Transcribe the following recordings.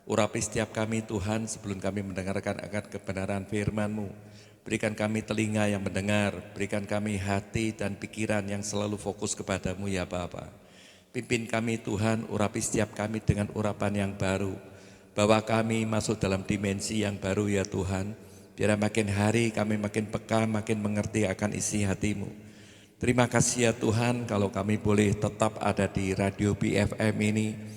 Urapi setiap kami Tuhan sebelum kami mendengarkan akan kebenaran firman-Mu. Berikan kami telinga yang mendengar, berikan kami hati dan pikiran yang selalu fokus kepadamu ya Bapa. Pimpin kami Tuhan, urapi setiap kami dengan urapan yang baru. Bawa kami masuk dalam dimensi yang baru ya Tuhan. Biar makin hari kami makin peka, makin mengerti akan isi hati-Mu. Terima kasih ya Tuhan kalau kami boleh tetap ada di Radio BFM ini.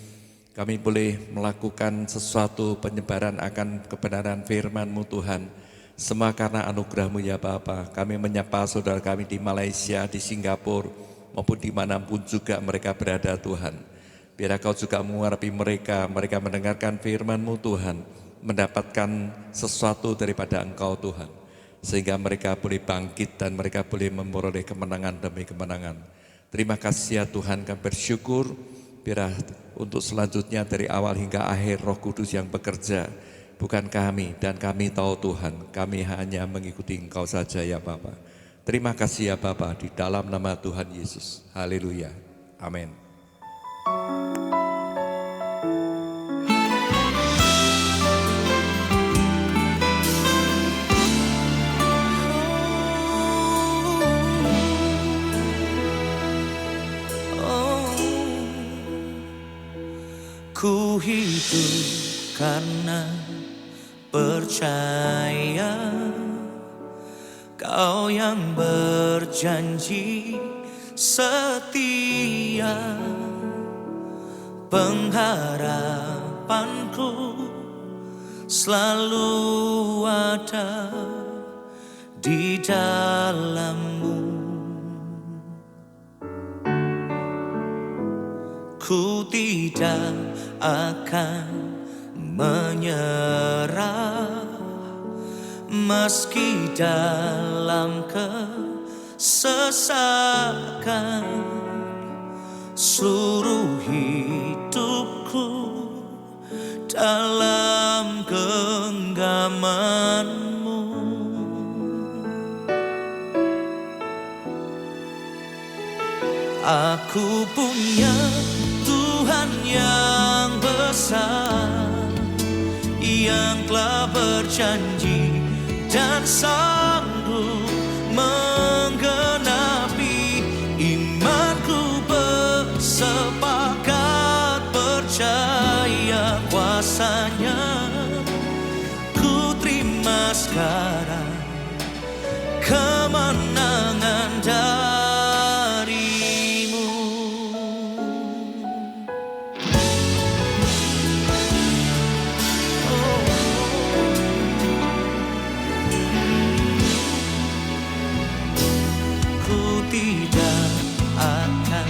Kami boleh melakukan sesuatu penyebaran akan kebenaran firman-Mu Tuhan. Semua karena anugerah-Mu ya Bapa. Kami menyapa saudara kami di Malaysia, di Singapura, maupun dimanapun juga mereka berada Tuhan. Biar Kau juga mengurapi mereka mendengarkan firman-Mu Tuhan, mendapatkan sesuatu daripada Engkau Tuhan. Sehingga mereka boleh bangkit dan mereka boleh memperoleh kemenangan demi kemenangan. Terima kasih ya Tuhan, kami bersyukur. Biar untuk selanjutnya dari awal hingga akhir Roh Kudus yang bekerja, bukan kami, dan kami tahu Tuhan, kami hanya mengikuti Engkau saja ya Bapa. Terima kasih ya Bapa, di dalam nama Tuhan Yesus. Haleluya. Amin. Ku hidup karena percaya Kau yang berjanji setia. Pengharapanku selalu ada di dalam-Mu. Ku tidak akan menyerah meski dalam kesesakan. Seluruh hidupku dalam genggaman-Mu. Aku punya Tuhan yang besar, yang telah berjanji dan sanggup menggenapi. Imanku bersepakat percaya kuasa-Nya. Ku terima sekarang kemenangan dari-Mu. Ku tidak akan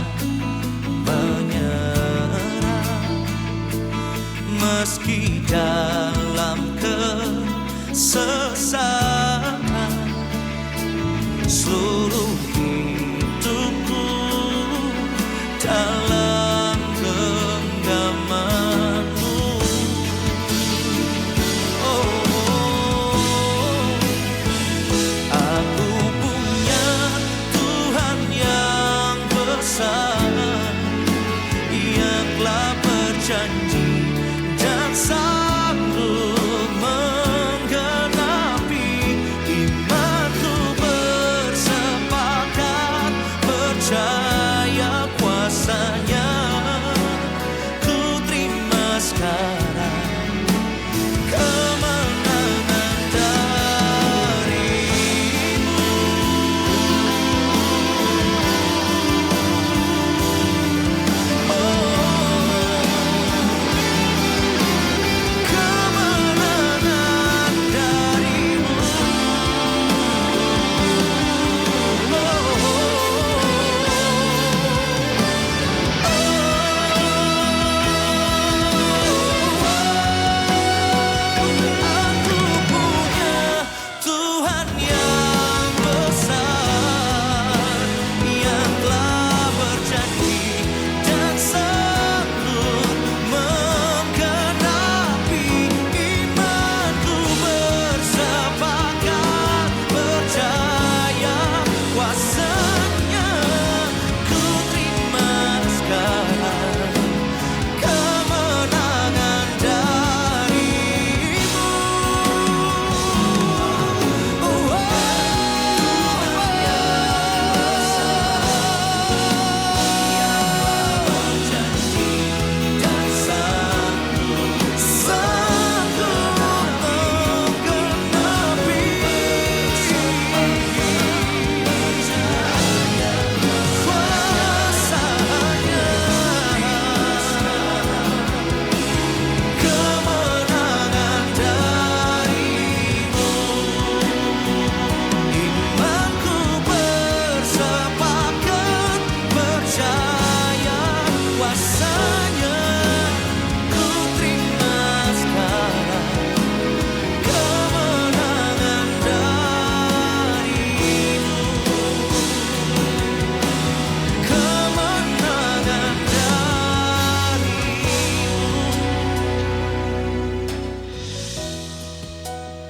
menyerah meski dalam kesesakan. Seluruh hidupku dalam genggaman-Mu. Aku punya Tuhan yang besar, yang telah berjanji dan sanggup menggenapi. Imanku bersepakat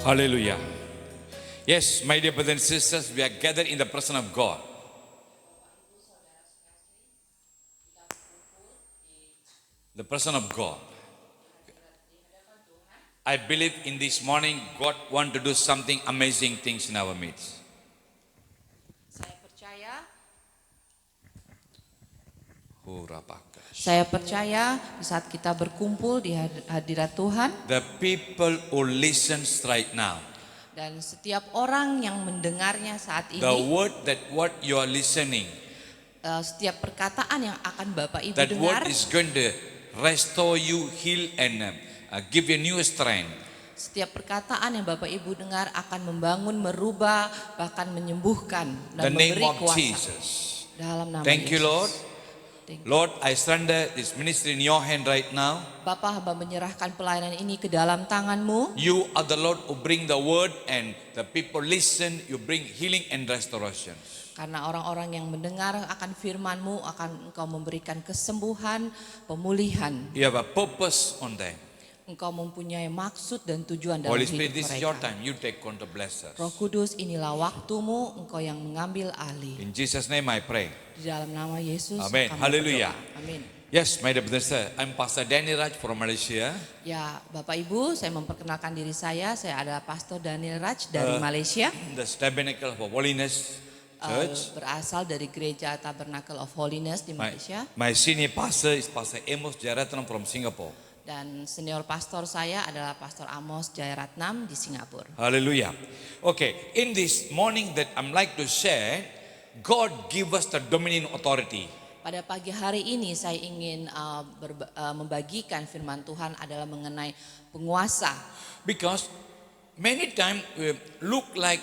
Hallelujah. Yes, my dear brothers and sisters, we are gathered in the presence of God. The presence of God. I believe in this morning God want to do something amazing things in our midst. Saya percaya, Hurabaka. saya percaya di saat kita berkumpul di hadirat Tuhan The people who listens right now, dan setiap orang yang mendengarnya saat the ini, word that what you are listening, setiap perkataan yang akan Bapak Ibu that dengar, word is going to restore you, heal and give you new strength. setiap perkataan yang Bapak Ibu dengar akan membangun, merubah, bahkan menyembuhkan dan The name memberi of kuasa Jesus. dalam nama Thank you, Yesus. Lord. Thank you. Lord, I surrender this ministry in your hand right now. Bapak, hamba menyerahkan pelayanan ini ke dalam tangan-Mu. You are the Lord who bring the word and the people listen. You bring healing and restoration. Karena orang-orang yang mendengar akan firman-Mu akan Engkau memberikan kesembuhan, pemulihan. You have a purpose on them. Engkau mempunyai maksud dan tujuan dalam Holy hidup Spirit, this is your mereka. time. You take control, bless us. Roh Kudus, inilah waktu-Mu, Engkau yang mengambil alih. In Jesus' name I pray. Di dalam nama Yesus, Amen. kami Hallelujah. berdoa. Amin. Yes, my dear brothers, I'm Pastor Danny Raj from Malaysia. Ya, Bapak Ibu, saya memperkenalkan diri saya adalah Pastor Daniel Raj dari Malaysia. The Tabernacle for Holiness Church. Berasal dari Gereja Tabernacle of Holiness di Malaysia. My senior pastor is Pastor Amos Jayaratnam from Singapore. Dan senior pastor saya adalah Pastor Amos Jayaratnam di Singapura. Hallelujah. Okay, in this morning that I'm like to share, God give us the dominion authority. Pada pagi hari ini saya ingin membagikan firman Tuhan adalah mengenai penguasa. Because many times we look like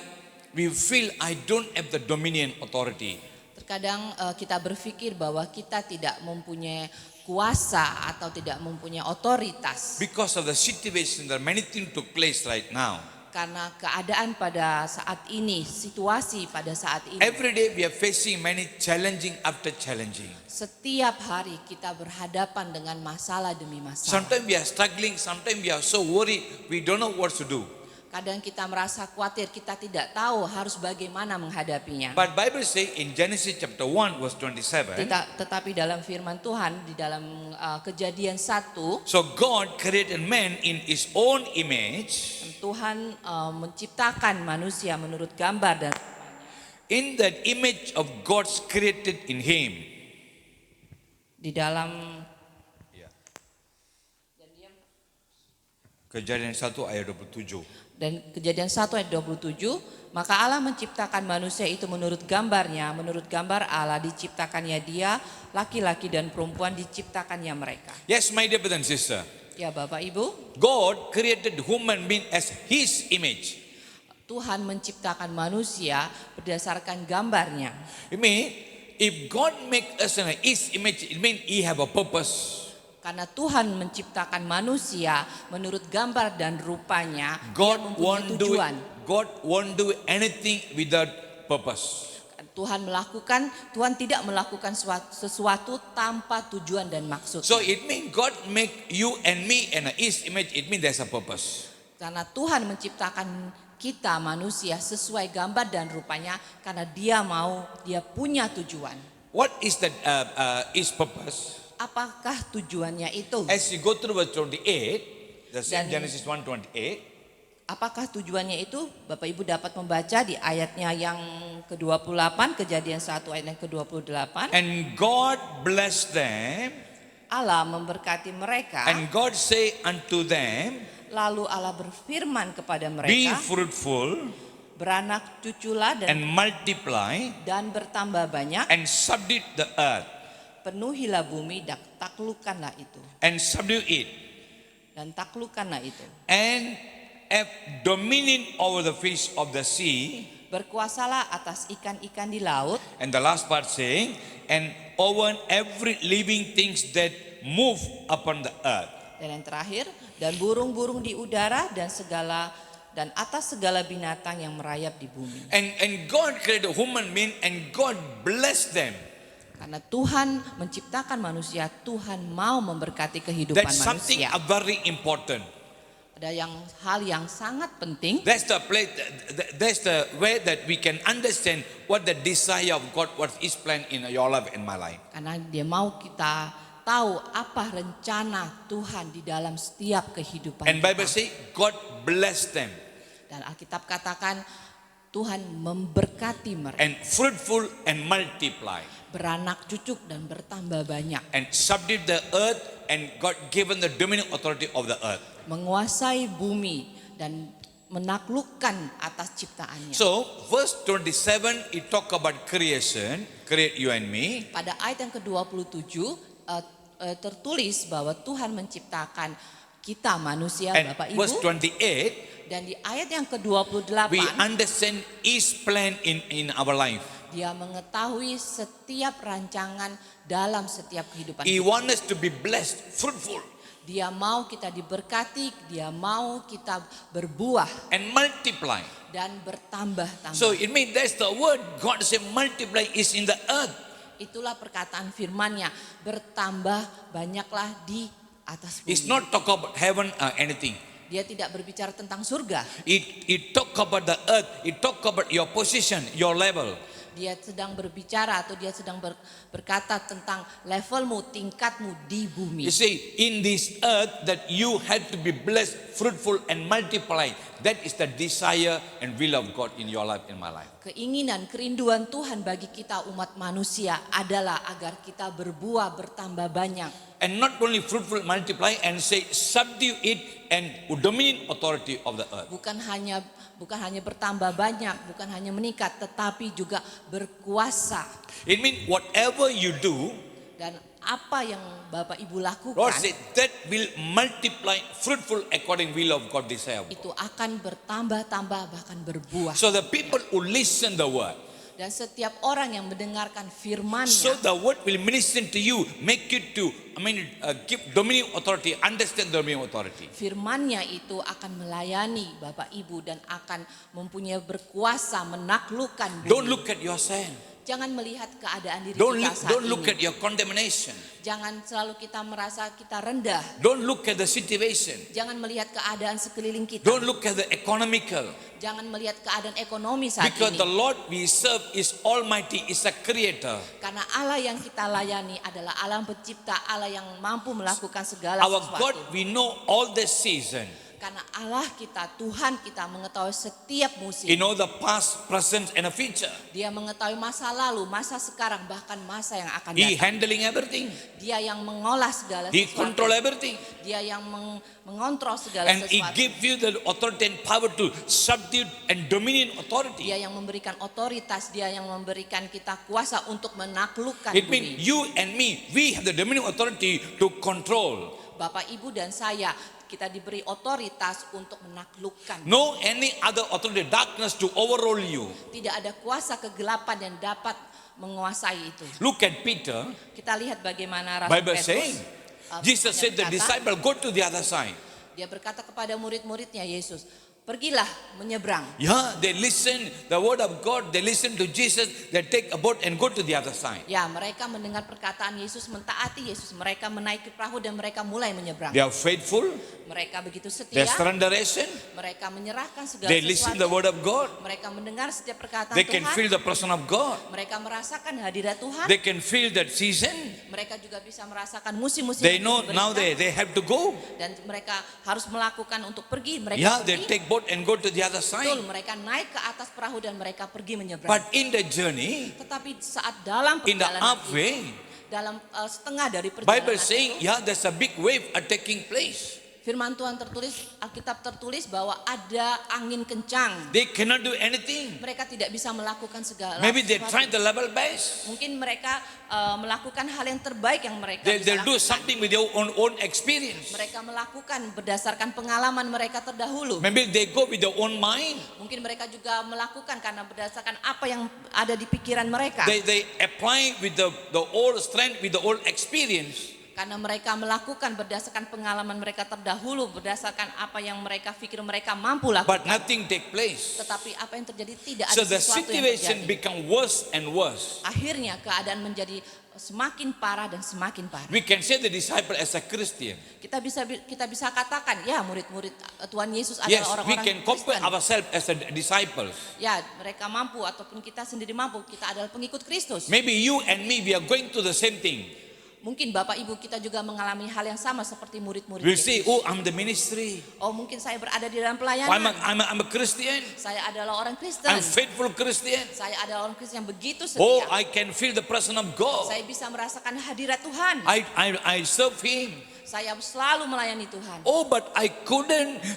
we feel I don't have the dominion authority. Terkadang kita berpikir bahwa kita tidak mempunyai kuasa atau tidak mempunyai otoritas. Because of the situation, there are many things took place right now. Karena keadaan pada saat ini, situasi pada saat ini. Every day we are facing many challenging after challenging. Setiap hari kita berhadapan dengan masalah demi masalah. Sometimes we are struggling, sometimes we are so worried, we don't know what to do. Kadang kita merasa khawatir, kita tidak tahu harus bagaimana menghadapinya. But Bible say in Genesis chapter 1 verse 27. Tetapi dalam firman Tuhan di dalam Kejadian 1, So God created man in his own image. Tuhan menciptakan manusia menurut gambar dan In that image of God's created in him. di dalam Kejadian 1 ayat 27. dan Kejadian 1 ayat 27, maka Allah menciptakan manusia itu menurut gambarnya, menurut gambar Allah diciptakannya dia, laki-laki dan perempuan diciptakannya mereka. Yes, my dear brother and sister. Ya Bapak Ibu, God created human being as his image. Tuhan menciptakan manusia berdasarkan gambarnya. It means if God make us in his image, it means he have a purpose. Karena Tuhan menciptakan manusia menurut gambar dan rupanya, God dia mempunyai won't do tujuan. God won't do anything without purpose. Tuhan tidak melakukan sesuatu tanpa tujuan dan maksud. So it means God make you and me in his image, it means there's a purpose. Karena Tuhan menciptakan kita manusia sesuai gambar dan rupanya karena dia punya tujuan. What is that his purpose? Apakah tujuannya itu? As you go through verse 28, the same Dan- Genesis 1:28, Apakah tujuannya itu? Bapak Ibu dapat membaca di ayatnya yang ke-28, Kejadian 1 ayat yang ke-28. and God blessed them, Allah memberkati mereka, and God say unto them, lalu Allah berfirman kepada be mereka, fruitful beranak cuculah and multiply dan bertambah banyak, and subdue the earth penuhilah bumi dan taklukkanlah itu. and subdue it Dan taklukkanlah itu. and have dominion over the fish of the sea. Berkuasalah atas ikan-ikan di laut, And the last part saying, and over every living things that move upon the earth. dan yang terakhir, dan burung-burung di udara dan atas segala binatang yang merayap di bumi. And God created human being and God blessed them. Karena Tuhan menciptakan manusia, Tuhan mau memberkati kehidupan That's something manusia. very important. Ada hal yang sangat penting. That's the place. That's the way that we can understand what the desire of God, what His plan in your life and my life. Karena dia mau kita tahu apa rencana Tuhan di dalam setiap kehidupan And Bible kita. say God bless them Dan Alkitab katakan Tuhan memberkati mereka, and fruitful and multiply beranak cucuk dan bertambah banyak, and subdue the earth, and God given the dominion authority of the earth. menguasai bumi dan menaklukkan atas ciptaannya. So verse 27 it talk about creation, create you and me. Pada ayat yang ke-27 tertulis bahwa Tuhan menciptakan kita manusia, And Bapak verse Ibu. 28 Dan di ayat yang ke-28 we understand His plan in our life. dia mengetahui setiap rancangan dalam setiap kehidupan He kita. wants us to be blessed, fruitful Dia mau kita diberkati, dia mau kita berbuah and multiply. dan bertambah-tambah. So it means that's the word God said multiply is in the earth. Itulah perkataan firman-Nya, bertambah banyaklah di atas bumi. It's not talk about heaven or anything. Dia tidak berbicara tentang surga. It talk about the earth. It talk about your position, your level. Dia sedang berbicara atau dia sedang berkata tentang levelmu, tingkatmu di bumi. You see, in this earth that you have to be blessed, fruitful and multiply. That is the desire and will of God in your life, in my life. Keinginan, kerinduan Tuhan bagi kita umat manusia adalah agar kita berbuah, bertambah banyak. And not only fruitful, multiply and say subdue it and dominion authority of the earth. Bukan hanya bertambah banyak, bukan hanya meningkat, tetapi juga berkuasa. It means whatever you do, Dan apa yang Bapak Ibu lakukan, Lord said that will multiply, fruitful according will of God desire. itu akan bertambah-tambah bahkan berbuah. So the people who listen the word, Dan setiap orang yang mendengarkan firman-Nya, so the word will minister to you, make you to, give dominion authority, understand dominion authority. firman-Nya itu akan melayani Bapak Ibu dan akan mempunyai berkuasa menaklukkan bumi. Don't look at yourself. Jangan melihat keadaan diri Don't kita look, saat don't look ini. at your condemnation. Jangan selalu kita merasa kita rendah. Don't look at the situation. Jangan melihat keadaan sekeliling kita. Don't look at the economical. Jangan melihat keadaan ekonomi saat Because ini. the Lord we serve is almighty, is a creator. Karena Allah yang kita layani adalah Allah pencipta, Allah yang mampu melakukan segala Our sesuatu. God, we know all the season. Karena Allah kita, Tuhan kita mengetahui setiap musim. He know the past, present, and the future. Dia mengetahui masa lalu, masa sekarang, bahkan masa yang akan He datang. handling everything. Dia yang mengolah segala He sesuatu. control everything. Dia yang mengontrol segala And He sesuatu. give you the authority and power to subdue and dominion authority. Dia yang memberikan otoritas, dia yang memberikan kita kuasa untuk menaklukkan It bumi. means you and me, we have the dominion authority to control. Bapak, Ibu, dan saya, kita diberi otoritas untuk menaklukkan. No any other authority, darkness to overrule you. Tidak ada kuasa kegelapan yang dapat menguasai itu. Look at Peter. Kita lihat bagaimana Rasul Bible Petrus, saying, Jesus said the disciple go to the other side. dia berkata kepada murid-muridnya Yesus, pergilah menyeberang. Yeah, they listen the word of God. They listen to Jesus. They take a boat and go to the other side. Ya, mereka mendengar perkataan Yesus, mentaati Yesus. Mereka menaiki perahu dan mereka mulai menyeberang. They are faithful. Mereka begitu They setia. surrenderation. Mereka menyerahkan segala They listen the sesuatu. word of God. Mereka mendengar setiap perkataan They can feel Tuhan. the person of God. Mereka merasakan hadirat Tuhan. They can feel that season. Mereka juga bisa merasakan musim-musim They yang know diberikan. now they have to go. Dan mereka harus melakukan untuk pergi. Mereka Yeah, they pergi. take boat and go to the other side. Betul, mereka naik ke atas perahu dan mereka pergi menyeberang. But in the journey, Tetapi saat dalam in the perjalanan halfway, dalam setengah dari Bible perjalanan saying, itu, yeah, there's a big wave are taking place. firman Tuhan tertulis, Alkitab tertulis bahwa ada angin kencang. They cannot do anything. Mereka tidak bisa melakukan segala Maybe they sesuatu. try the level best. Mungkin mereka melakukan hal yang terbaik yang mereka bisa They'll do lakukan. something with their own experience. Mereka melakukan berdasarkan pengalaman mereka terdahulu. Maybe they go with their own mind. Mungkin mereka juga melakukan karena berdasarkan apa yang ada di pikiran mereka. They apply with the old strength, with the old experience. Karena mereka melakukan berdasarkan pengalaman mereka terdahulu, berdasarkan apa yang mereka pikir mereka mampu but lakukan. nothing take place. Tetapi apa yang terjadi tidak ada So the sesuatu yang situation terjadi. become worse and worse. Akhirnya keadaan menjadi semakin parah dan semakin parah. We can say the disciple as a Christian. Kita bisa katakan ya murid-murid Tuhan Yesus Yes, adalah we orang-orang can compare Kristen. ourselves as the disciples. Ya, mereka mampu ataupun kita sendiri mampu. Kita adalah pengikut Kristus. Maybe you and me, we are going through the same thing. Mungkin Bapak Ibu kita juga mengalami hal yang sama seperti murid-murid We'll Yesus. say, oh, I'm the ministry. Oh, mungkin saya berada di dalam I'm pelayanan. I'm a Christian. Saya adalah orang Kristen. I'm faithful Christian. Saya adalah orang Kristen yang begitu Oh, setia. I can feel the presence of God. Saya bisa merasakan hadirat Tuhan. I serve Him. Saya selalu melayani Tuhan. Oh, but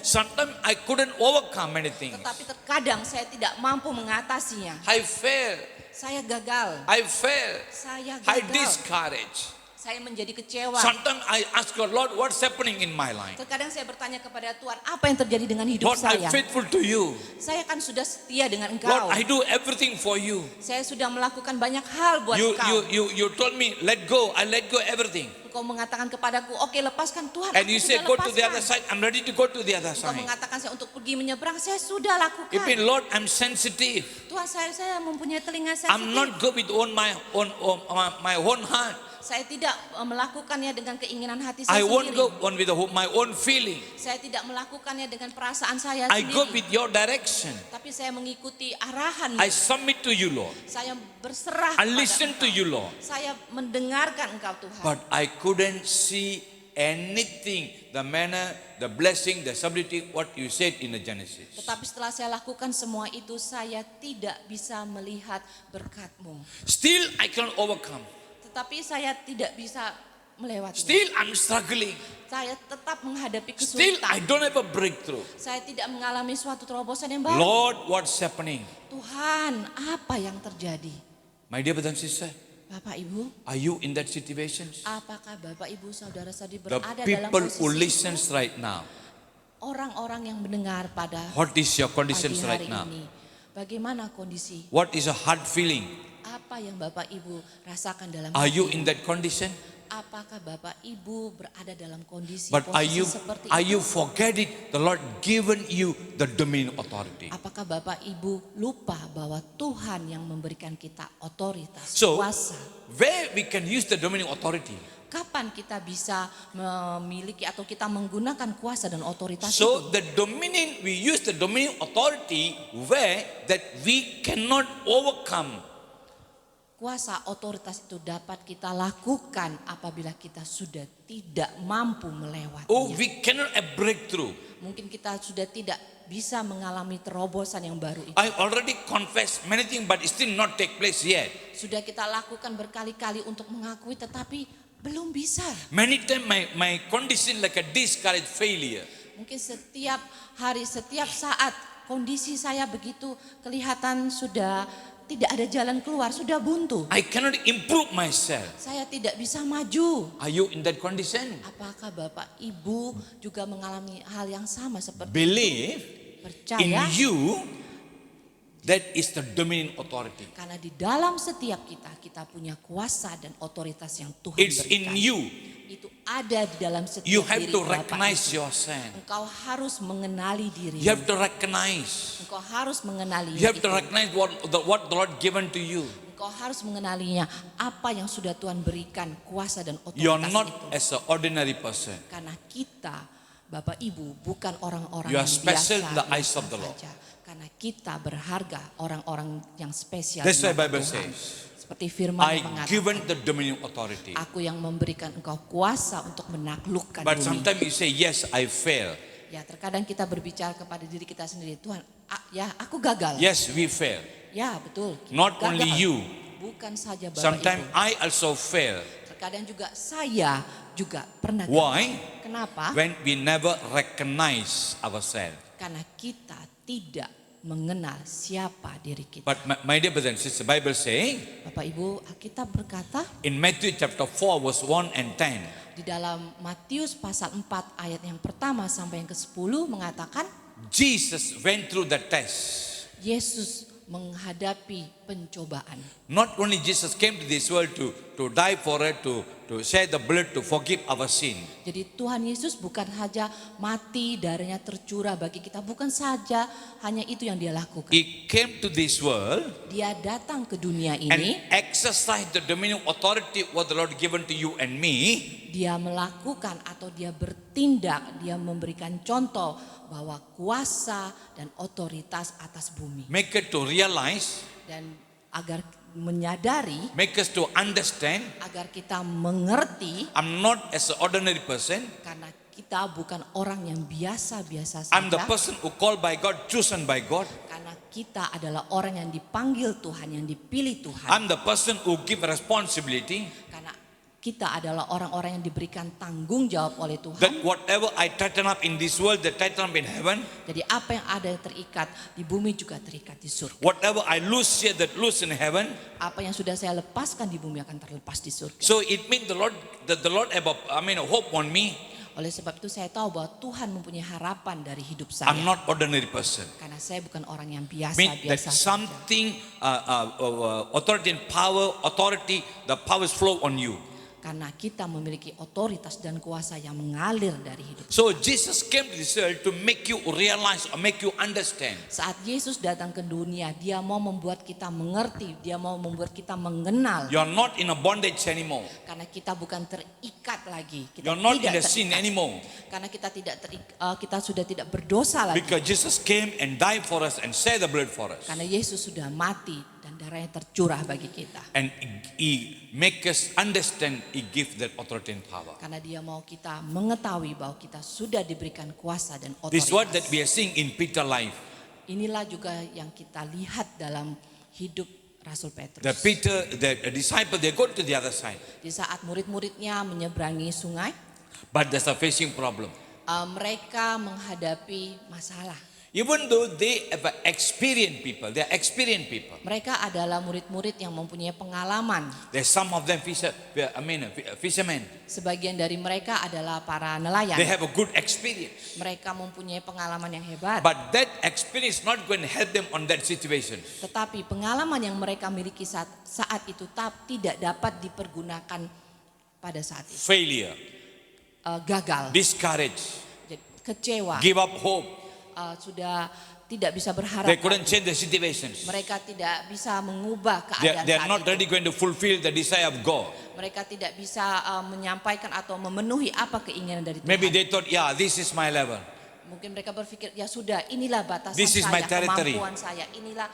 sometimes I couldn't overcome many things. Tetapi terkadang saya tidak mampu mengatasinya. I fail. Saya gagal. I fail. Saya I gagal. discourage. Saya menjadi kecewa. Sometimes I ask God, Lord, what's happening in my life? Terkadang saya bertanya kepada Tuhan, apa yang terjadi dengan hidup Lord, I'm saya? faithful to you. Saya kan sudah setia dengan Lord, Engkau. I do everything for you. Saya sudah melakukan banyak hal buat Engkau. You told me, let go. I let go everything. Engkau mengatakan kepadaku, oke lepaskan Tuhan. And aku you say, sudah go to the lepaskan. other side. I'm ready to go to the other Engkau side. mengatakan saya untuk pergi menyeberang, saya sudah lakukan. Even Lord, I'm sensitive. Tuhan saya mempunyai telinga I'm not sensitif. good with my own heart. Saya tidak melakukannya dengan keinginan hati I saya won't sendiri. go on with my own feeling. Saya tidak melakukannya dengan perasaan saya I go sendiri. with your direction. Tapi saya mengikuti arahan. I submit to you, Lord. Saya berserah I kepada listen to Engkau. you, Lord. Saya mendengarkan Engkau Tuhan. But I couldn't see anything, the manner, the blessing, the stability, what you said in the Genesis. Tetapi setelah saya lakukan semua itu, saya tidak bisa melihat berkat-Mu. Still, I cannot overcome. Tetapi saya tidak bisa melewati. Still, I'm struggling. Saya tetap menghadapi Still, I kesulitan. don't have a breakthrough. Saya tidak mengalami suatu terobosan yang baru. Lord, what's happening? Tuhan, apa yang terjadi? My dear brother and sister, Bapak Ibu, are you in that situation? apakah Bapak Ibu saudara-saudari The berada dalam people who posisi listens itu? right now, Orang-orang yang mendengar pada what is your pagi conditions right hari now? ini. Bagaimana kondisi? What is your heart feeling? Apa yang Bapak Ibu rasakan dalam Are hati you Ibu? in that condition? Apakah Bapak Ibu berada dalam kondisi But are posisi you seperti itu? forget it? The Lord given you the dominion authority. Apakah Bapak Ibu lupa bahwa Tuhan yang memberikan kita otoritas, So, kuasa? where we can use the dominion authority? Kapan kita bisa memiliki atau kita menggunakan kuasa dan otoritas So itu? the dominion, we use the dominion authority where that we cannot overcome. Kuasa otoritas itu dapat kita lakukan apabila kita sudah tidak mampu melewatinya. Oh, we cannot have breakthrough. Mungkin kita sudah tidak bisa mengalami terobosan yang baru itu. I already confessed many things, but it still not take place yet. Sudah kita lakukan berkali-kali untuk mengakui tetapi belum bisa. Many times my condition like a discouraged failure. Mungkin setiap hari, setiap saat kondisi saya begitu kelihatan sudah tidak ada jalan keluar, sudah buntu. I cannot improve myself. Saya tidak bisa maju. Are you in that condition? Apakah Bapak Ibu juga mengalami hal yang sama seperti Believe in percaya? you, that is the dominion authority. Karena di dalam setiap kita punya kuasa dan otoritas yang Tuhan It's berikan. in you. Itu ada di dalam setiap You have diri to Bapak recognize Ibu. yourself. Engkau harus mengenali diri. You have to recognize. Engkau harus mengenali You have to itu. recognize what the Lord given to you. Engkau harus mengenalinya apa yang sudah Tuhan berikan kuasa dan You are otoritas not itu. as an ordinary person. Karena kita Bapak Ibu bukan orang-orang You are yang special biasa, in the eyes biasa of the Lord. saja. Karena kita berharga, orang-orang yang spesial. That's di why mata Bible Tuhan. says, Seperti firman I yang mengatakan, given the dominion authority. aku yang memberikan engkau kuasa untuk menaklukkan But bumi. sometimes you say, yes, I fail. Ya, terkadang kita berbicara kepada diri kita sendiri, Tuhan, ya aku gagal. Yes, we fail. Ya, betul. kita Not gagal. only you. Bukan saja Bapak Sometimes Ibu. I also fail. Terkadang juga saya juga pernah Why? gagal. Kenapa? When we never recognize ourselves. Karena kita tidak mengenal siapa diri kita. But my dear brothers and sisters, the Bible saying Bapak Ibu, Alkitab berkata in Matthew chapter 4 verse 1 and 10, di dalam Matius pasal 4 ayat yang pertama sampai yang ke-10 mengatakan Jesus went through the test. Yesus menghadapi pencobaan. Not only Jesus came to this world to die for it, to shed the blood to forgive our sin. Jadi Tuhan Yesus bukan saja mati, darahnya tercurah bagi kita, bukan saja hanya itu yang dia lakukan. He came to this world Dia datang ke dunia and ini, exercised the dominion authority what the Lord given to you and me. dia melakukan atau dia bertindak, dia memberikan contoh bahwa kuasa dan otoritas atas bumi. Make it to realize, Dan agar menyadari, make us to understand, agar kita mengerti, I'm not as an ordinary person. karena kita bukan orang yang biasa-biasa I'm the saja. person who called by God, chosen by God. Karena kita adalah orang yang dipanggil Tuhan, yang dipilih Tuhan. I'm the person who give responsibility. Karena kita adalah orang-orang yang diberikan tanggung jawab oleh That Tuhan. whatever I tighten up in this world, that tighten up in heaven. Jadi apa yang ada yang terikat di bumi juga terikat di surga. Whatever I lose here, that loose in heaven. Apa yang sudah saya lepaskan di bumi akan terlepas di surga. So it means the Lord have hope on me. Oleh sebab itu saya tahu bahwa Tuhan mempunyai harapan dari hidup I'm saya. not ordinary person. Karena saya bukan orang yang Mean that biasa-biasa saja. something, authority and power, the powers flow on you. Karena kita memiliki otoritas dan kuasa yang mengalir dari hidup. So Jesus came to this world to make you realize or make you understand. Saat Yesus datang ke dunia, dia mau membuat kita mengerti, dia mau membuat kita mengenal. You're not in a bondage anymore. Karena kita bukan terikat lagi. Kita You're not in tidak the sin terikat. anymore. Karena kita kita sudah tidak berdosa lagi. Because Jesus came and died for us and shed the blood for us. Karena Yesus sudah mati dan darahnya tercurah bagi kita. And He make us understand, He give that authority and power. Karena dia mau kita mengetahui bahwa kita sudah diberikan kuasa dan This is what that otoritas. we are seeing in Peter's life. Inilah juga yang kita lihat dalam hidup Rasul Petrus. The disciple, they go to the other side. Di saat murid-muridnya menyeberangi sungai, But there's a facing problem. mereka menghadapi masalah. Even though they have experienced people, they are experienced people. Mereka adalah murid-murid yang mempunyai pengalaman. There's some of them fishermen. Sebagian dari mereka adalah para nelayan. They have a good experience. Mereka mempunyai pengalaman yang hebat. But that experience not going to help them on that situation. Tetapi pengalaman yang mereka miliki saat itu tidak dapat dipergunakan pada saat itu. Failure, Gagal, discouraged, kecewa, give up hope. sudah tidak bisa berharap. They couldn't lagi. change the situations. Mereka tidak bisa mengubah They keadaan are saat not itu. really going to fulfill the desire of God. Mereka tidak bisa menyampaikan atau memenuhi apa keinginan dari Tuhan. Maybe they thought, yeah, this is my level. Mungkin mereka berpikir, ya sudah, inilah batasan This is saya, my territory. kemampuan saya, inilah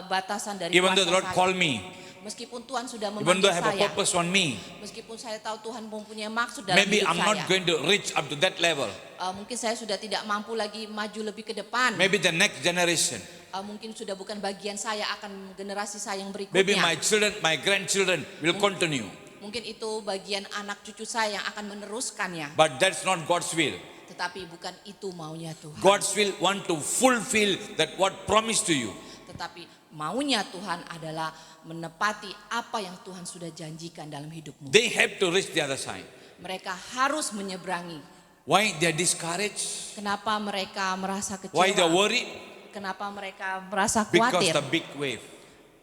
batasan dari Even though kuasa the Lord saya. called me, Meskipun Tuhan sudah even memanggil though I have a saya, purpose on me, meskipun saya tahu Tuhan mempunyai maksud dalam maybe hidup I'm saya, not going to reach up to that level. Mungkin saya sudah tidak mampu lagi maju lebih ke depan. Maybe the next generation, Mungkin sudah bukan bagian saya, akan generasi saya yang berikutnya. maybe my children, my grandchildren will continue. Mungkin itu bagian anak cucu saya yang akan meneruskannya. But that's not God's will. Tetapi bukan itu maunya Tuhan. God's will want to fulfill that what promised to you. Tetapi maunya Tuhan adalah menepati apa yang Tuhan sudah janjikan dalam hidupmu. They have to reach the other side. Mereka harus menyeberangi. Why they are discouraged? Kenapa mereka merasa Why they are kecewa? worried? Kenapa mereka merasa Because khawatir? the big wave.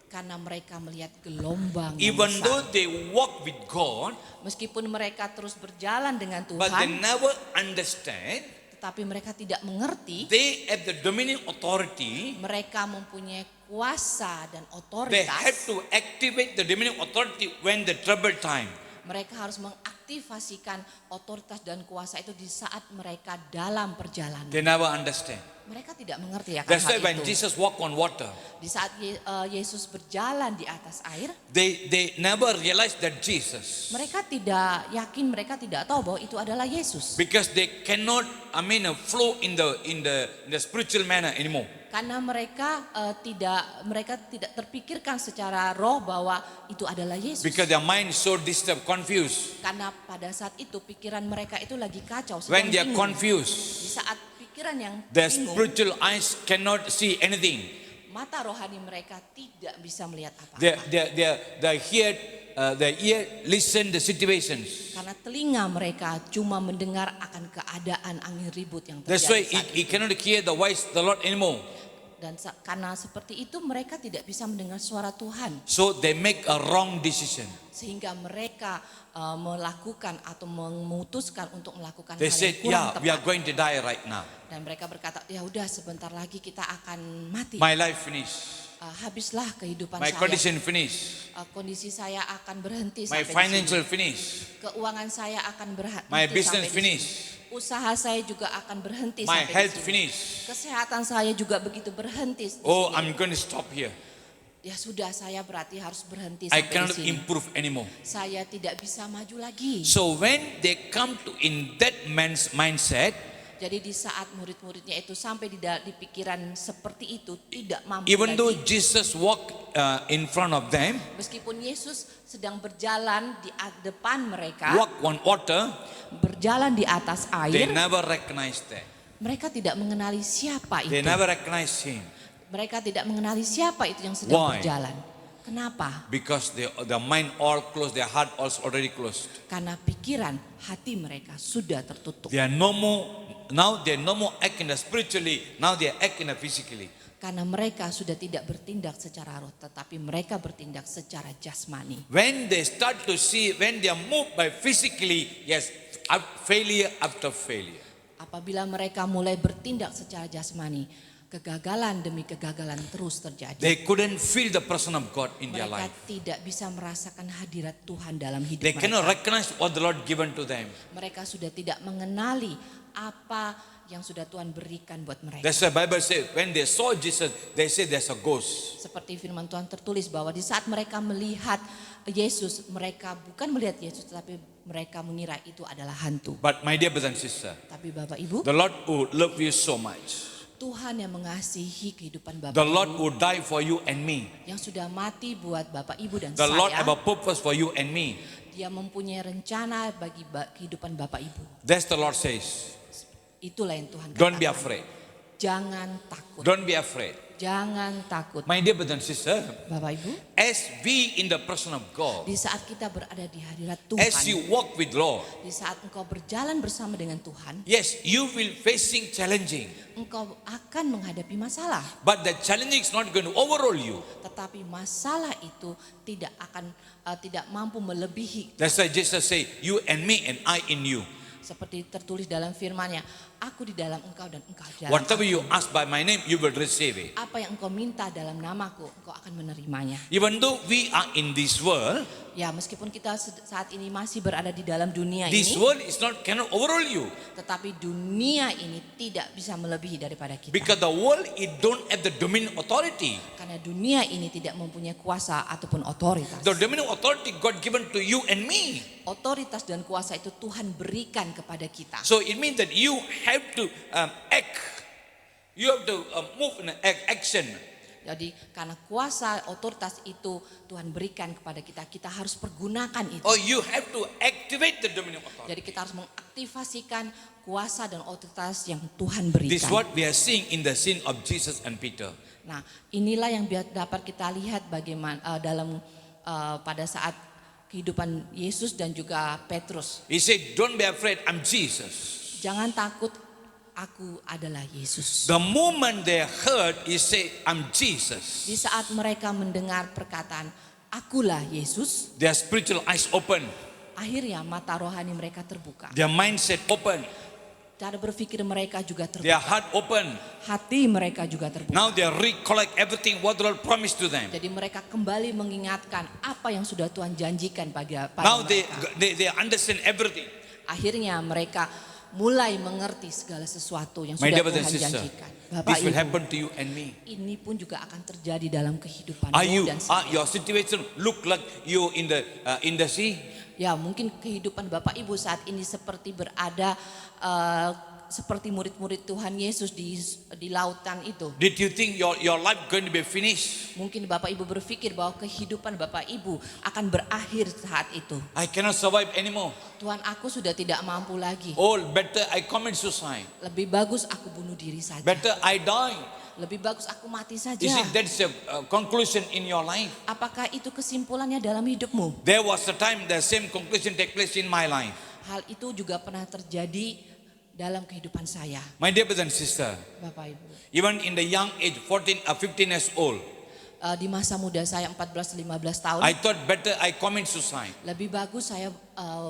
Karena mereka melihat gelombang yang Even besar. though they walk with God, Meskipun mereka terus berjalan dengan but they Tuhan, never understand, tetapi mereka tidak mengerti. they have the dominion authority. Mereka mempunyai kuasa dan They have otoritas. to activate the dominion authority when the trouble time. Mereka harus mengaktifasikan otoritas dan kuasa itu di saat mereka dalam perjalanan. They never understand. Mereka tidak mengerti akan That's hal why when itu. Jesus walked on water, Di saat Yesus berjalan di atas air, they never realized that Jesus, mereka tidak yakin, mereka tidak tahu bahwa itu adalah Yesus. because they cannot, flow in the spiritual manner anymore. Karena mereka tidak terpikirkan secara roh bahwa itu adalah Yesus. Because their mind is so disturbed, confused. Karena pada saat itu pikiran mereka itu lagi kacau, When sedang they are bingung. confused, Di saat pikiran yang their bingung, spiritual eyes cannot see anything. mata rohani mereka tidak bisa melihat apa-apa. Their ear listen the situations. Karena telinga mereka cuma mendengar akan keadaan angin ribut yang That's why terjadi saat he itu. cannot hear the voice of the Lord anymore. Dan karena seperti itu mereka tidak bisa mendengar suara Tuhan. So they make a wrong decision. Sehingga mereka melakukan atau memutuskan untuk melakukan They hal said, yang kurang yeah, we are tepat. going to die right now. Dan mereka berkata, ya udah sebentar lagi kita akan mati. My life finished. Habislah kehidupan My saya. condition finished. Kondisi saya akan berhenti My sampai financial di sini. finished. Keuangan saya akan berhenti My sampai business di sini. finished. Usaha saya juga akan berhenti My sampai health di sini. finished. Kesehatan saya juga begitu berhenti di Oh, sini. I'm going to stop here. Ya sudah, saya berarti harus berhenti I sampai cannot di sini. improve anymore. Saya tidak bisa maju lagi. So when they come to in that man's mindset, Jadi di saat murid-muridnya itu sampai di pikiran seperti itu, tidak mampu even though lagi. Jesus walked in front of them, Meskipun Yesus sedang berjalan di depan mereka, walk on water, berjalan di atas they air, never recognized that. mereka tidak mengenali siapa They itu. never recognized him Mereka tidak mengenali siapa itu yang sedang Why? berjalan. Kenapa? because the mind all closed, their heart also already closed. Karena pikiran hati mereka sudah tertutup. They are no more now. They no more act in the spiritually. Now they act in the physically. Karena mereka sudah tidak bertindak secara roh, tetapi mereka bertindak secara jasmani. When they start to see, when they are moved by physically, yes, failure after failure. Apabila mereka mulai bertindak secara jasmani, kegagalan demi kegagalan terus terjadi. They couldn't feel the presence of God in their Mereka life. tidak bisa merasakan hadirat Tuhan dalam hidup They cannot mereka. recognize what the Lord given to them. Mereka sudah tidak mengenali apa yang sudah Tuhan berikan buat mereka. That's why Bible says when they saw Jesus, they said there's a ghost. Seperti firman Tuhan tertulis bahwa di saat mereka melihat Yesus, mereka bukan melihat Yesus, tetapi mereka mengira itu adalah hantu. But my dear brothers and sisters, Tapi Bapak Ibu, the Lord who love you so much, Tuhan yang mengasihi kehidupan Bapak the Lord Ibu, who die for you and me, yang sudah mati buat Bapak Ibu dan the Lord saya, have a purpose for you and me. Dia mempunyai rencana bagi kehidupan Bapak Ibu. That's the Lord says. Itulah yang Tuhan Don't be katakan. afraid. Jangan takut. Don't be afraid. Jangan takut. My dear brothers and sisters, Bapak Ibu, as we in the person of God, di saat kita berada di hadirat as Tuhan, you walk with Lord, di saat engkau berjalan bersama dengan Tuhan, yes, you will facing challenging, engkau akan menghadapi masalah. but the challenging is not going to overrule you. Tetapi masalah itu tidak akan tidak mampu melebihi. That's why Jesus say, you and me and I in you. Seperti tertulis dalam firman-Nya, aku di dalam engkau dan engkau di dalam Whatever aku. you ask by my name, you will receive it. Apa yang engkau minta dalam namaku, engkau akan menerimanya. Even though we are in this world, Ya, meskipun kita saat ini masih berada di dalam dunia this ini, world is not cannot overrule you. tetapi dunia ini tidak bisa melebihi daripada kita. Because the world, it don't have the dominion authority. Karena dunia ini tidak mempunyai kuasa ataupun otoritas. The dominion authority God given to you and me. Otoritas dan kuasa itu Tuhan berikan kepada kita. So it means that you have to act. You have to move in action. Jadi karena kuasa otoritas itu Tuhan berikan kepada kita, kita harus pergunakan itu. Or you have to activate the dominion authority. Jadi kita harus mengaktifasikan kuasa dan otoritas yang Tuhan This is berikan. what we are seeing in the scene of Jesus and Peter. Nah, inilah yang dapat kita lihat bagaimana dalam pada saat kehidupan Yesus dan juga Petrus. He said, don't be afraid, I'm Jesus. Jangan takut, aku adalah Yesus. The moment they heard, he said, I'm Jesus. Di saat mereka mendengar perkataan, akulah Yesus, Their spiritual eyes open. akhirnya mata rohani mereka terbuka. Their mindset open. Cara berpikir mereka juga Their terbuka. heart open. Hati mereka juga terbuka. Now they recollect everything what the Lord promised to them. Jadi mereka kembali mengingatkan apa yang sudah Tuhan janjikan pada Now mereka. they understand everything. Akhirnya mereka mulai mengerti segala sesuatu yang My sudah dear brother and Tuhan sister, janjikan. Bapak this will Ibu, happen to you and me. ini pun juga akan terjadi dalam kehidupan Are you? dan saya. Your situation look like you in the sea? Ya, mungkin kehidupan Bapak Ibu saat ini seperti berada seperti murid-murid Tuhan Yesus di lautan itu. Did you think your life going to be finished? Mungkin Bapak Ibu berpikir bahwa kehidupan Bapak Ibu akan berakhir saat itu. I cannot survive anymore. Tuhan, aku sudah tidak mampu lagi. Oh, better I commit suicide. Lebih bagus aku bunuh diri saja. Better I die. Lebih bagus aku mati saja. You see, that's a conclusion in your life. Apakah itu kesimpulannya dalam hidupmu? There was a time the same conclusion take place in my life. Hal itu juga pernah terjadi dalam kehidupan saya. My dear brother and sister, Bapak Ibu, even in the young age, 15 years old, di masa muda saya 14-15 tahun, I thought better I commit suicide lebih bagus saya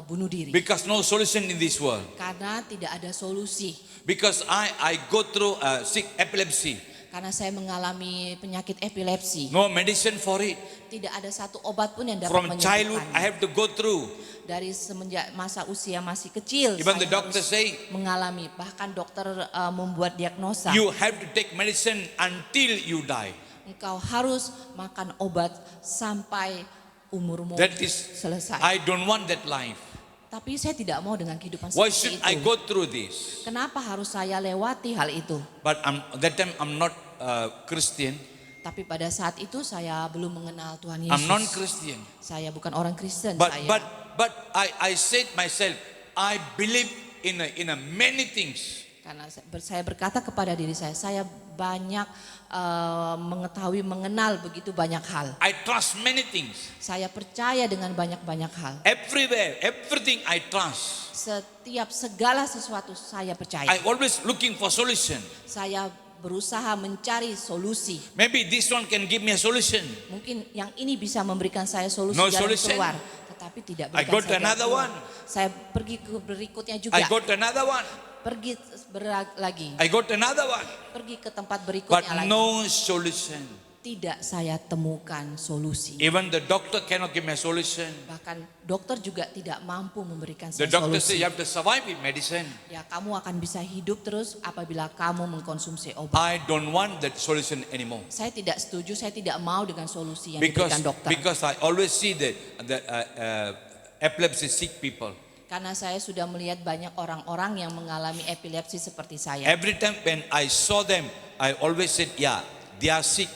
bunuh diri. because no solution in this world. Karena tidak ada solusi. Because I go through sick epilepsy, Karena saya mengalami penyakit epilepsi. no medicine for it. Tidak ada satu obat pun yang dapat From childhood, I menyembuhkannya. have to go through. Dari semenjak masa usia masih kecil, Even the saya doctor harus say, mengalami. Bahkan dokter membuat diagnosa. you have to take medicine until you die. Engkau harus makan obat sampai umurmu That is, selesai. I don't want that life. Tapi saya tidak mau dengan kehidupan Why seperti should itu. I go through this? Kenapa harus saya lewati hal itu? But that time I'm not Christian. Tapi pada saat itu saya belum mengenal Tuhan I'm Yesus. non-Christian. Saya bukan orang Kristen. But saya. I said myself, I believe in a many things. Karena saya berkata kepada diri saya banyak mengetahui, mengenal begitu banyak hal. I trust many things. Saya percaya dengan banyak-banyak hal. Everywhere, everything I trust. Setiap segala sesuatu saya percaya. I always looking for solution. Saya berusaha mencari solusi. Maybe this one can give me a solution. Mungkin yang ini bisa memberikan saya solusi No jalan solution. keluar. Tetapi tidak I berikan go to saya jalan another keluar. one. Saya pergi ke berikutnya juga. I go to another one. Pergi lagi. I go to another one. Pergi ke tempat But berikutnya lagi. no solution. Tidak saya temukan solusi. Even the doctor cannot give me a solution. Bahkan dokter juga tidak mampu memberikan The saya doctor solusi. say you have to survive with medicine. Ya, kamu akan bisa hidup terus apabila kamu mengkonsumsi obat. I don't want that solution anymore. Saya tidak setuju, saya tidak mau dengan solusi yang Because diberikan dokter. I always see the epilepsy sick people. Karena saya sudah melihat banyak orang-orang yang mengalami epilepsi seperti saya. Every time when I saw them, I always said, yeah, they are sick,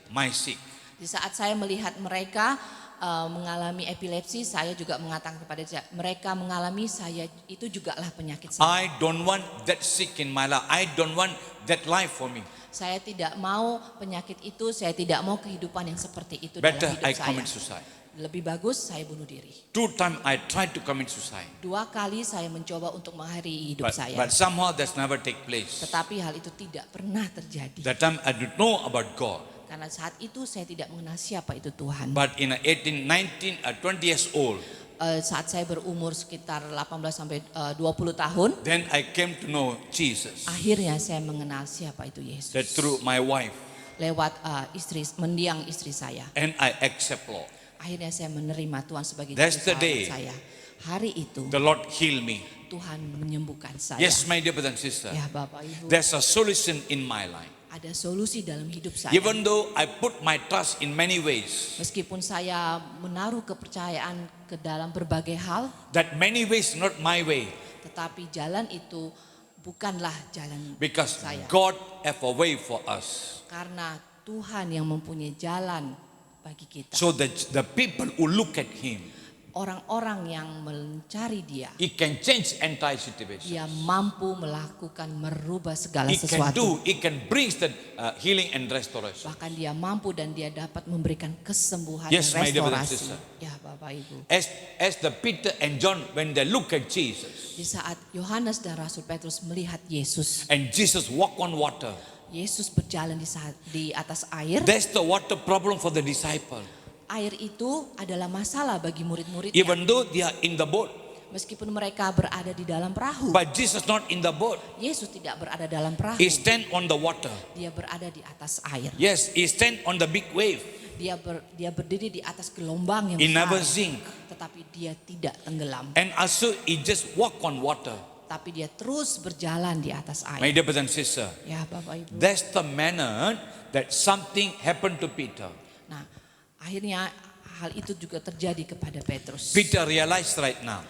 my sick. Di saat saya melihat mereka mengalami epilepsi, saya juga mengatakan kepada dia, mereka mengalami, saya itu jugalah penyakit saya. I don't want that sick in my life. I don't want that life for me. Saya tidak mau penyakit itu, saya tidak mau kehidupan yang seperti itu Better dalam I hidup saya. commit suicide. Lebih bagus saya bunuh diri. 2 times I tried to commit suicide. 2 kali saya mencoba untuk mengakhiri hidup saya. But somehow that's never take place. Tetapi hal itu tidak pernah terjadi. That time I didn't know about God. Karena saat itu saya tidak mengenal siapa itu Tuhan. But in 18, 19, 20 years old, Saat saya berumur sekitar 18 sampai 20 tahun, then I came to know Jesus. akhirnya saya mengenal siapa itu Yesus. That through my wife. Lewat mendiang istri saya. And I accept Lord. Akhirnya saya menerima Tuhan sebagai That's juru the day. selamat saya. Hari itu The Lord healed me. Tuhan menyembuhkan saya. Yes, my dear brother and sister. Ya Bapak Ibu, There's a solution in my life. ada solusi dalam hidup saya. Even though I put my trust in many ways, Meskipun saya menaruh kepercayaan ke dalam berbagai hal, that many ways not my way. tetapi jalan itu bukanlah jalan Because saya. God have a way for us. Karena Tuhan yang mempunyai jalan bagi kita. So the people who look at Him, Orang-orang yang mencari Dia, He can change entire situation. Dia mampu melakukan, merubah segala He can sesuatu. He can bring the healing and restoration. Bahkan Dia mampu dan Dia dapat memberikan kesembuhan Yes, dan my dear brother and restorasi. sister. Ya Bapak Ibu. As the Peter and John, when they look at Jesus, Di saat Yohanes dan Rasul Petrus melihat Yesus, and Jesus walk on water, Yesus berjalan di atas air. that's the water problem for the disciple. Air itu adalah masalah bagi murid-muridnya. Even though they are in the boat, Meskipun mereka berada di dalam perahu, but Jesus not in the boat. Yesus tidak berada dalam perahu. He stand on the water. Dia berada di atas air. Yes, He stand on the big wave. Dia berdiri di atas gelombang yang He never besar. sink. Tetapi dia tidak tenggelam. And also He just walk on water. Tapi dia terus berjalan di atas My air. dear brother and sister, Ya Bapak Ibu. that's the manner that something happened to Peter. Nah, akhirnya hal itu juga terjadi kepada Petrus. Peter realized right now,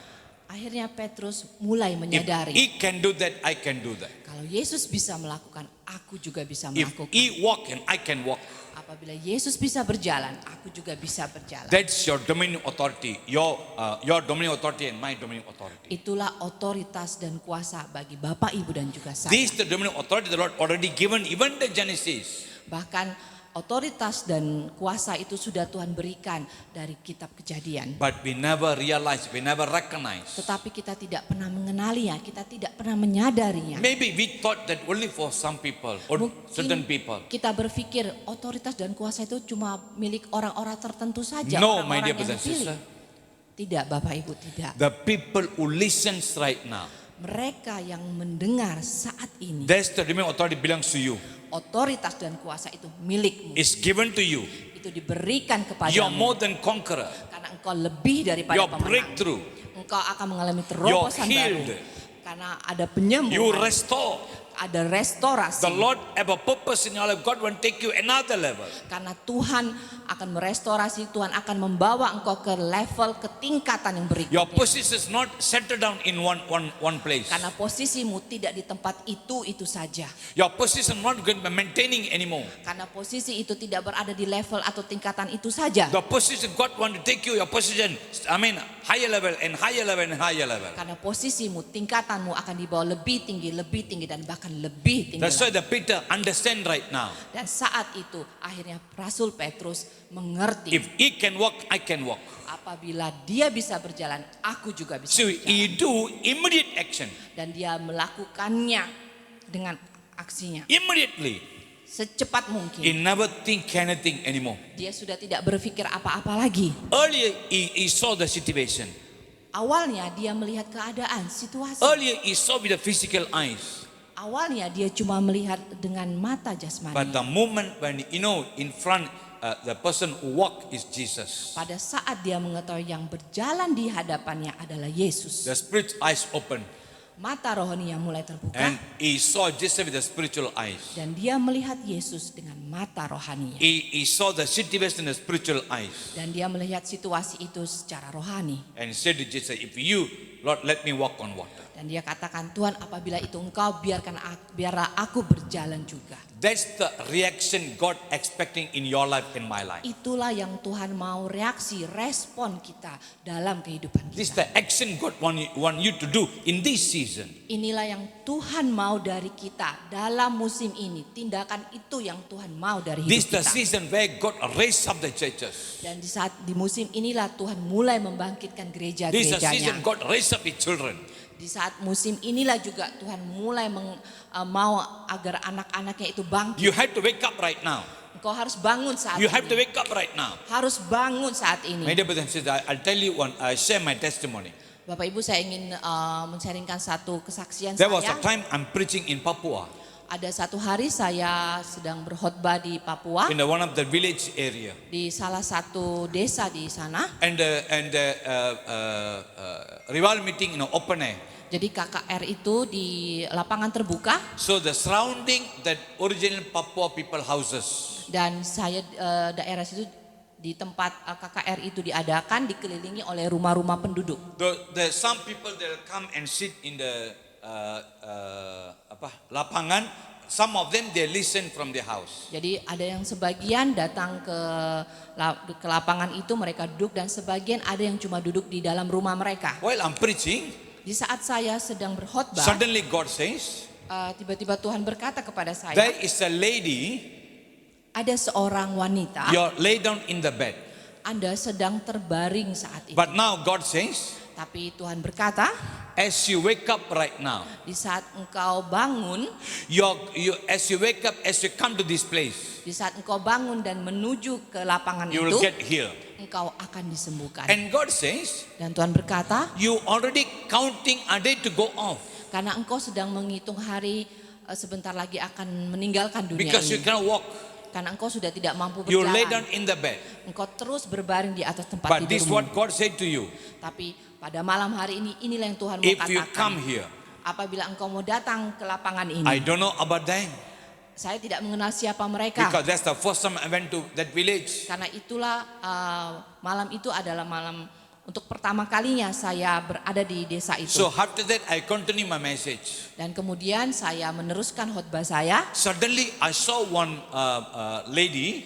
Akhirnya Petrus mulai if menyadari, He can do that, I can do that. kalau Yesus bisa melakukan, aku juga bisa If melakukan. He walk and I can walk, Apabila Yesus bisa berjalan, aku juga bisa berjalan. that's your dominion authority. Your dominion authority and my dominion authority. Itulah otoritas dan kuasa bagi Bapak, Ibu dan juga saya. This is the dominion authority the Lord already given even the Genesis. Bahkan Otoritas dan kuasa itu sudah Tuhan berikan dari kitab Kejadian. But we never realize, we never recognize. Tetapi kita tidak pernah mengenalinya, kita tidak pernah menyadarinya. Maybe we thought that only for some people or certain people. Kita berpikir otoritas dan kuasa itu cuma milik orang-orang tertentu saja. No, my orang-orang dear yang brothers and dipilih. sisters. Tidak, Bapak Ibu, tidak. The people who listens right now, Mereka yang mendengar saat ini, that's the remaining authority belongs to you. otoritas dan kuasa itu milikmu. It's given to you. Itu diberikan You're kepadamu. more than conqueror. Karena engkau lebih daripada Your pemenang. breakthrough. Engkau akan mengalami terobosan baru. healed. Karena ada You penyembuhan, restore. ada restorasi. The Lord have a purpose in your life. God will take you another level. Karena Tuhan akan merestorasi, Tuhan akan membawa engkau ke level, ke tingkatan yang Your berikutnya. position is not settled down in one place. Karena posisimu tidak di tempat itu saja. Your position not going to be maintaining anymore. Karena posisi itu tidak berada di level atau tingkatan itu saja. The position God want to take you, your position, higher level and higher level and higher level. Karena posisimu, tingkatanmu akan dibawa lebih tinggi dan bahkan lebih tinggi That's why lagi. the Peter understand right now. Dan saat itu akhirnya Rasul Petrus mengerti, If he can walk, I can walk. apabila dia bisa berjalan, aku juga bisa So berjalan. he do immediate action. Dan dia melakukannya dengan aksinya Immediately. secepat mungkin. He never think anything anymore. Dia sudah tidak berpikir apa-apa lagi. Earlier he saw the situation. Awalnya dia melihat keadaan, situasi. Earlier he saw with the physical eyes. Awalnya dia cuma melihat dengan mata jasmani. But the moment when in front the person who walk is Jesus. Pada saat dia mengetahui yang berjalan di hadapannya adalah Yesus, The spirit eyes open. mata rohani yang mulai terbuka. And he saw Jesus with the spiritual eyes. Dan dia melihat Yesus dengan mata rohaninya. He saw the situation in the spiritual eyes. Dan dia melihat situasi itu secara rohani. And he said to Jesus, if you, Lord, let me walk on water. Dan dia katakan, Tuhan, apabila itu engkau, biarlah aku berjalan juga. That's the reaction God expecting in your life, in my life. Itulah yang Tuhan mau, reaksi, respon kita dalam kehidupan This is kita. the action God want you to do in this season. Inilah yang Tuhan mau dari kita dalam musim ini. Tindakan itu yang Tuhan mau dari This is hidup the kita. season where God raised up the churches. Dan di musim inilah Tuhan mulai membangkitkan This is the season gereja-gerejanya. God raised up His children. Di saat musim inilah juga Tuhan mulai mau agar anak-anaknya itu bangkit. You have to wake up right now. Engkau harus bangun saat You have to ini. wake up right now. Harus bangun saat ini. My dear brothers and sisters, I'll tell you I share my testimony. Bapak Ibu, saya ingin men-sharingkan satu kesaksian There was a saya. time I'm preaching in Papua, Ada satu hari saya sedang berkhotbah di Papua, in one of the village area. di salah satu desa di sana. And revival meeting open air. Jadi KKR itu di lapangan terbuka, So the surrounding that original Papua people houses. dan saya daerah situ di tempat KKR itu diadakan dikelilingi oleh rumah-rumah penduduk. The some people they'll come and sit in the lapangan. Some of them they listen from the house. Jadi ada yang sebagian datang ke lapangan itu, mereka duduk, dan sebagian ada yang cuma duduk di dalam rumah mereka. While I'm preaching, Di saat saya sedang berkhotbah, suddenly God says, tiba-tiba Tuhan berkata kepada saya, there is a lady, ada seorang wanita, you're lay down in the bed. Anda sedang terbaring saat itu. But now God says, Tapi Tuhan berkata, as you wake up right now, di saat engkau bangun, as you wake up, as you come to this place, di saat engkau bangun dan menuju ke lapangan you itu, will get healed. engkau akan disembuhkan. And God says, Dan Tuhan berkata, you already counting a day to go off karena engkau sedang menghitung hari sebentar lagi akan meninggalkan dunia because you ini. cannot walk. Karena engkau sudah tidak mampu You lay down berjalan. in the bed. Engkau terus berbaring di atas tempat But this is what tidurmu. God said to you. Tapi pada malam hari ini, inilah yang Tuhan mau If you come katakan. here, Apabila engkau mau datang ke lapangan ini, I don't know about them saya tidak mengenal siapa mereka. because that's the first time I went to that village. Karena itulah malam itu adalah malam untuk pertama kalinya saya berada di desa itu. So after that, I continue my message. Dan kemudian saya meneruskan khotbah saya. Suddenly, I saw one lady.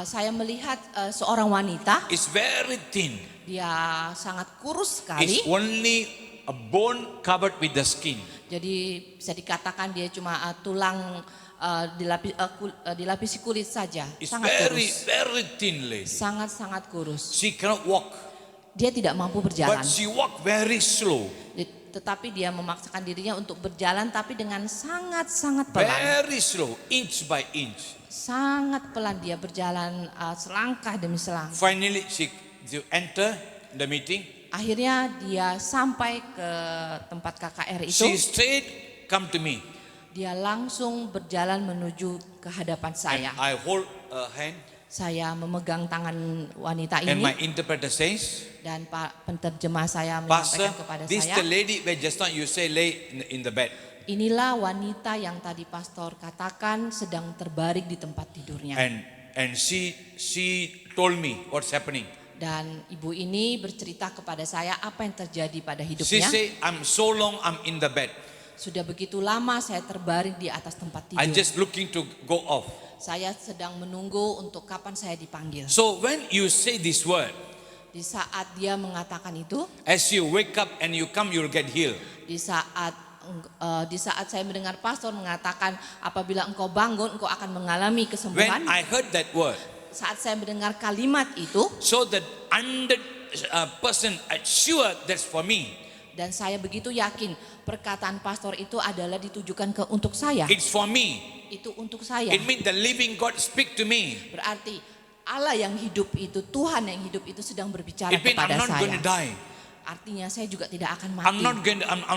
Saya melihat seorang wanita, It's very thin. dia sangat kurus It's sekali. only a bone covered with the skin. Jadi bisa dikatakan dia cuma tulang dilapisi kulit saja. It's Sangat very, kurus. very thin lady. Sangat-sangat kurus. She cannot walk, Dia tidak mampu berjalan. but she walk very slow. Tetapi dia memaksakan dirinya untuk berjalan tapi dengan sangat-sangat pelan. Very slow, inch by inch. Sangat pelan dia berjalan selangkah demi selangkah. Finally, she enter the meeting. Akhirnya dia sampai ke tempat KKR itu. She straight come to me. Dia langsung berjalan menuju ke hadapan saya. And I hold her hand, Saya memegang tangan wanita and ini my interpreter says, dan Pak penterjemah saya Pastor, menyampaikan kepada this saya, the lady where just now you say lay in the bed. inilah wanita yang tadi pastor katakan sedang terbaring di tempat tidurnya. And she told me what's happening. Dan ibu ini bercerita kepada saya apa yang terjadi pada She hidupnya. say, I'm so long I'm in the bed. Sudah begitu lama saya terbaring di atas tempat I tidur. just looking to go off. Saya sedang menunggu untuk kapan saya dipanggil. So when you say this word, Di saat dia mengatakan itu, as you wake up and you come, you'll get healed. di saat saya mendengar pastor mengatakan apabila engkau bangun engkau akan mengalami When kesembuhan. I heard that word, Saat saya mendengar kalimat itu so that 100% sure that's for me. dan saya begitu yakin perkataan pastor itu adalah ditujukan untuk saya. It's for me. Itu untuk saya. It means the living God speak to me. Berarti Allah yang hidup itu, Tuhan yang hidup itu sedang berbicara It means kepada I'm not saya. going to die. Artinya saya juga tidak akan mati. I'm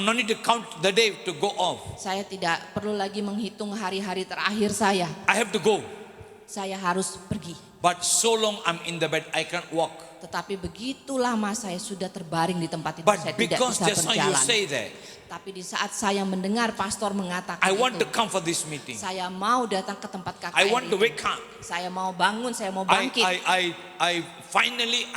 not need to count the day to go off. Saya tidak perlu lagi menghitung hari-hari terakhir saya. I have to go. Saya harus pergi. But so long I'm in the bed, I can't walk. Tetapi begitu lama saya sudah terbaring di tempat itu, But saya tidak because bisa just now you berjalan. say that, Tapi di saat saya mendengar pastor mengatakan I want itu, to come for this meeting. saya mau datang ke tempat KKR I want to itu. wake up. Saya mau bangun, saya mau bangkit. I finally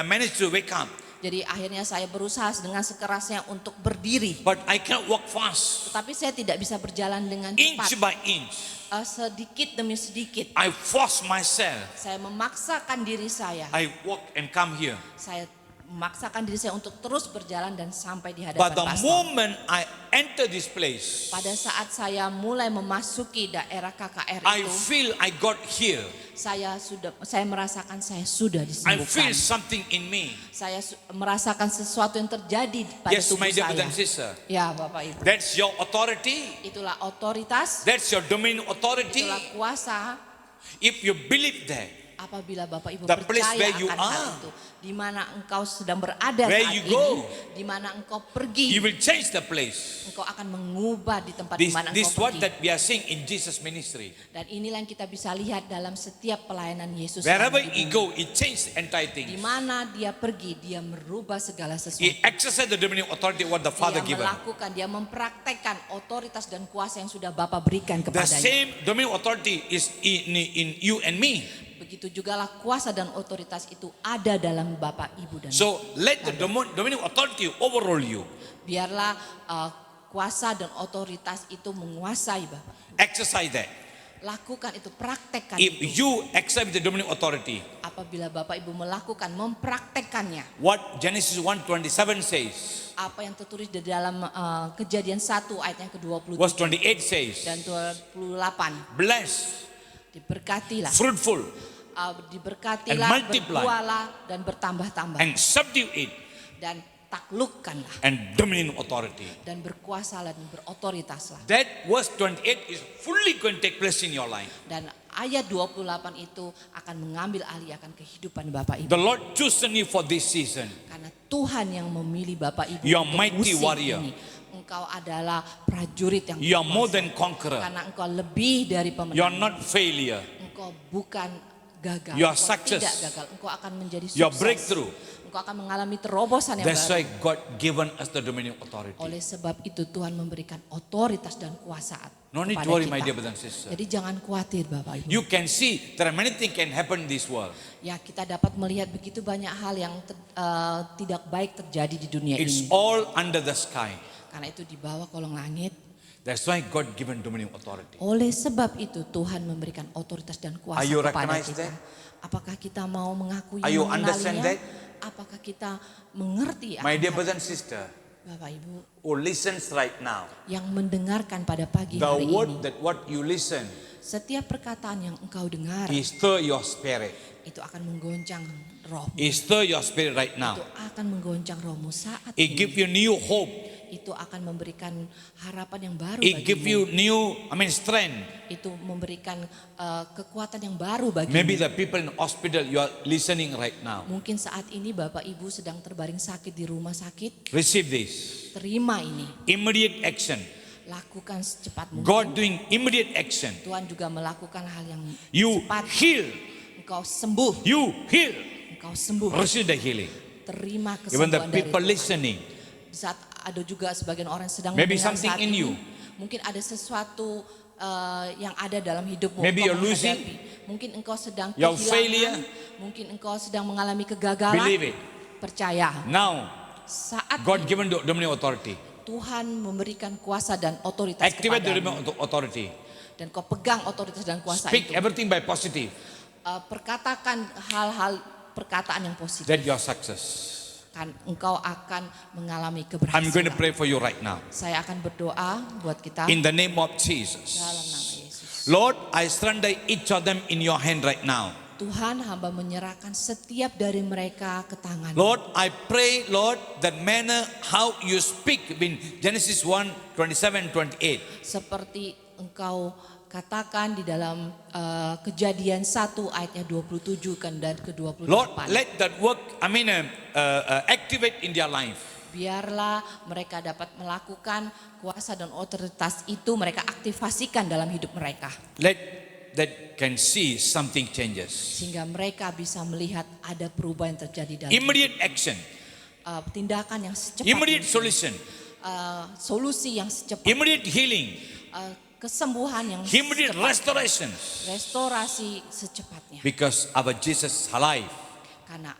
managed to wake up. Jadi akhirnya saya berusaha dengan sekerasnya untuk berdiri. But I can't walk fast. Tetapi saya tidak bisa berjalan dengan Inch cepat. by inch. Sedikit demi sedikit. I force myself. Saya memaksakan diri saya. I walk and come here. Saya memaksakan diri saya untuk terus berjalan dan sampai di But hadapan the pastor. moment I enter this place, Pada saat saya mulai memasuki daerah KKR I itu, feel I got healed. saya merasakan saya sudah I feel disembuhkan. something in me. Saya merasakan sesuatu yang terjadi pada Yes, tubuh my dear saya. brother and sister. Ya, Bapak Ibu. That's your authority. Itulah otoritas, That's your dominion authority. itulah kuasa. If you believe that, Apabila Bapak Ibu The place percaya where you akan hal are. itu, di mana engkau sedang berada Where saat you ini, go. di mana engkau you pergi, will change the place. engkau akan mengubah di tempat This di mana is engkau what pergi. that we are seeing in Jesus' ministry. Dan inilah yang kita bisa lihat dalam setiap pelayanan Yesus. yang Wherever ada he di bumi. go, he changed entire Di things. mana dia pergi, dia merubah segala sesuatu. He exercised the dominion authority what the Father Dia given. melakukan, dia mempraktekkan otoritas dan kuasa yang sudah Bapa berikan The kepadanya. same dominion authority is in you and me. Begitu jugalah kuasa dan otoritas itu ada dalam Bapak, Ibu dan So let the dominion authority overrule you. biarlah kuasa dan otoritas itu menguasai Bapak. Exercise that. Lakukan itu, praktekkan If itu. you accept the dominion authority, Apabila Bapak Ibu melakukan, mempraktekkannya, what Genesis 1:27 says, apa yang tertulis di dalam Kejadian 1 ayat yang ke-27 verse 28 says, dan 28, bless, diberkatilah, fruitful, diberkatilah, and multiply. berbuahlah dan bertambah-tambah, and subdue it, dan taklukkanlah and dominion authority. dan berkuasalah dan berotoritaslah. That verse 28 is fully going to take place in your life. Dan ayat 28 itu akan mengambil alih akan kehidupan Bapak Ibu. The Lord chosen you for this season. Karena Tuhan yang memilih Bapak Ibu You are untuk mighty musim warrior. ini. Engkau adalah prajurit yang You are more berkuasa. than conqueror. Karena engkau lebih dari pemenang. You are not failure. Engkau bukan gagal. You are Engkau success. tidak gagal. Engkau akan menjadi sukses. Your breakthrough. Engkau akan mengalami terobosan yang That's baru. why God given us the dominion authority. Oleh sebab itu Tuhan memberikan otoritas dan kuasa No need to kepada worry, kita. my dear brothers and sisters. Jadi jangan khawatir Bapak Ibu. You can see there are many things can happen in this world. Ya, kita dapat melihat begitu banyak hal yang tidak baik terjadi di dunia It's ini. all under the sky. Karena itu di bawah kolong langit. That's why God given dominion authority. Oleh sebab itu Tuhan memberikan otoritas dan kuasa Are you kepada recognize kita. that? Apakah kita mau mengakui Are you understand mengenalinya? that? Apakah kita mengerti My akan dear hal brother and sister, Bapak Ibu who listens right now, yang mendengarkan pada pagi the hari word ini, that what you listen setiap perkataan yang engkau dengar is stir your spirit. itu akan menggoncang roh. It stir your spirit right Itu now. akan menggoncang rohmu saat It give ini. you new hope. Itu akan memberikan harapan yang baru It give you bagimu. new, strength. Itu memberikan kekuatan yang baru bagimu. Maybe the people in hospital you are listening right now. Mungkin saat ini Bapak Ibu sedang terbaring sakit di rumah sakit. Receive this. Terima ini. Immediate action. Lakukan secepat mungkin. God doing immediate action. Tuhan juga melakukan hal yang You cepat. heal. Engkau sembuh. You heal. Engkau sembuh. Receive the healing. Terima Even the kesembuhan dari people Tuhan. listening. Di saat ada juga sebagian orang sedang Maybe mendengar something saat in ini, you. mungkin ada sesuatu yang ada dalam hidupmu. Maybe engkau you're losing. menghadapi. Mungkin engkau sedang Your kehilangan. failure. Mungkin engkau sedang mengalami kegagalan. Believe it. Percaya. Now, Saat God ini, given dominion authority. Tuhan memberikan kuasa dan otoritas Activate the kepadamu. dominion authority. Dan kau pegang otoritas dan kuasa Speak itu. everything by positive. Perkatakan hal-hal perkataan yang positif. That your success. Kan engkau akan mengalami I'm going to keberhasilan. pray for you right now. Saya akan berdoa buat kita In the name of dalam Jesus. nama Yesus. Lord, I surrender each of them in your hand right now. Tuhan, hamba menyerahkan setiap dari mereka ke tangan. Lord, I pray, Lord, that manner how you speak in Genesis 1, 27, 28. Seperti engkau katakan di dalam Kejadian 1 ayatnya 27 dan ke-28. Lord, let that work, activate in their life. Biarlah mereka dapat melakukan kuasa dan otoritas itu mereka aktifasikan dalam hidup mereka. Let that can see something changes. Sehingga mereka bisa melihat ada perubahan yang terjadi dalam Immediate action, tindakan yang secepat immediate mungkin. solution, Solusi yang secepat, immediate healing, kesembuhan yang immediate secepat, restoration. restorasi secepatnya. Because our Jesus alive Karena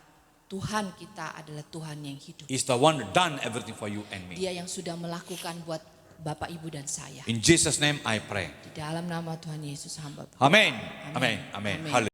Tuhan kita adalah Tuhan yang hidup. is the one who done everything for you and me. Dia yang sudah melakukan buat Bapak, Ibu dan saya. In Jesus' name I pray. Di dalam nama Tuhan Yesus hamba. Amen. Amen. Amen. Amen. Amen. Hallelujah.